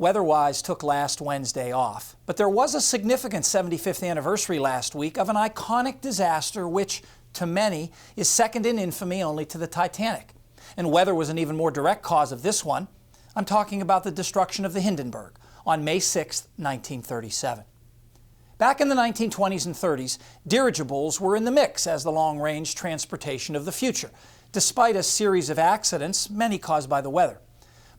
WxYz took last Wednesday off, but there was a significant 75th anniversary last week of an iconic disaster which, to many, is second in infamy only to the Titanic. And weather was an even more direct cause of this one. I'm talking about the destruction of the Hindenburg on May 6, 1937. Back in the 1920s and 30s, dirigibles were in the mix as the long-range transportation of the future, despite a series of accidents, many caused by the weather.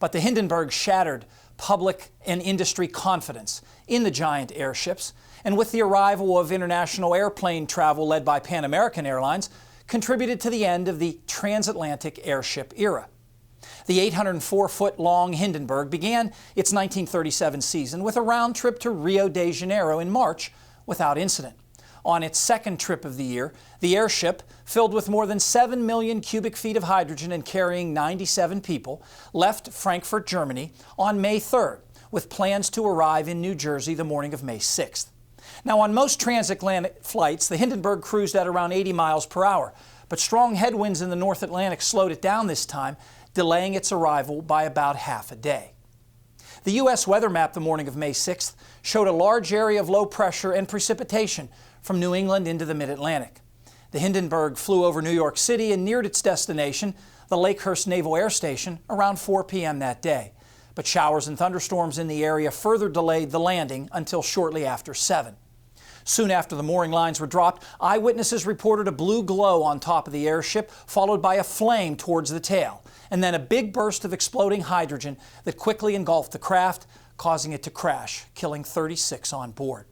But the Hindenburg shattered public and industry confidence in the giant airships, and with the arrival of international airplane travel led by Pan American Airlines, contributed to the end of the transatlantic airship era. The 804-foot-long Hindenburg began its 1937 season with a round trip to Rio de Janeiro in March without incident. On its second trip of the year, the airship, filled with more than 7 million cubic feet of hydrogen and carrying 97 people, left Frankfurt, Germany on May 3rd, with plans to arrive in New Jersey the morning of May 6th. Now, on most transatlantic flights, the Hindenburg cruised at around 80 miles per hour, but strong headwinds in the North Atlantic slowed it down this time, delaying its arrival by about half a day. The U.S. weather map the morning of May 6th showed a large area of low pressure and precipitation from New England into the mid-Atlantic. The Hindenburg flew over New York City and neared its destination, the Lakehurst Naval Air Station, around 4 p.m. that day. But showers and thunderstorms in the area further delayed the landing until shortly after 7. Soon after the mooring lines were dropped, eyewitnesses reported a blue glow on top of the airship, followed by a flame towards the tail, and then a big burst of exploding hydrogen that quickly engulfed the craft, causing it to crash, killing 36 on board.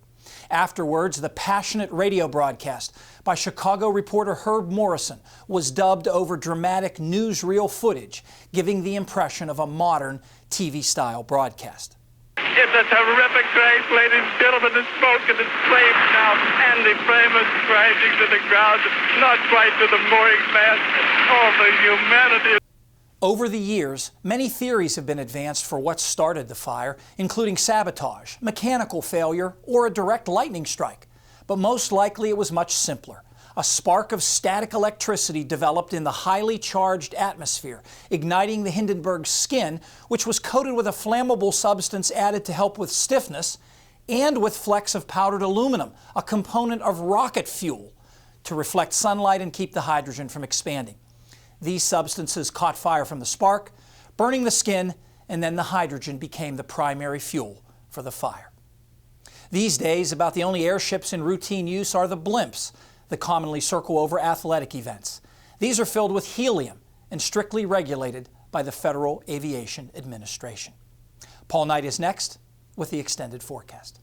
Afterwards, the passionate radio broadcast by Chicago reporter Herb Morrison was dubbed over dramatic newsreel footage, giving the impression of a modern TV-style broadcast. It's a terrific crash, ladies and gentlemen. The smoke and the flames now, and the frame is crashing to the ground, not quite to the mooring mast. Oh, the humanity. Over the years, many theories have been advanced for what started the fire, including sabotage, mechanical failure, or a direct lightning strike. But most likely it was much simpler. A spark of static electricity developed in the highly charged atmosphere, igniting the Hindenburg's skin, which was coated with a flammable substance added to help with stiffness, and with flecks of powdered aluminum, a component of rocket fuel, to reflect sunlight and keep the hydrogen from expanding. These substances caught fire from the spark, burning the skin, and then the hydrogen became the primary fuel for the fire. These days, about the only airships in routine use are the blimps that commonly circle over athletic events. These are filled with helium and strictly regulated by the Federal Aviation Administration. Paul Knight is next with the extended forecast.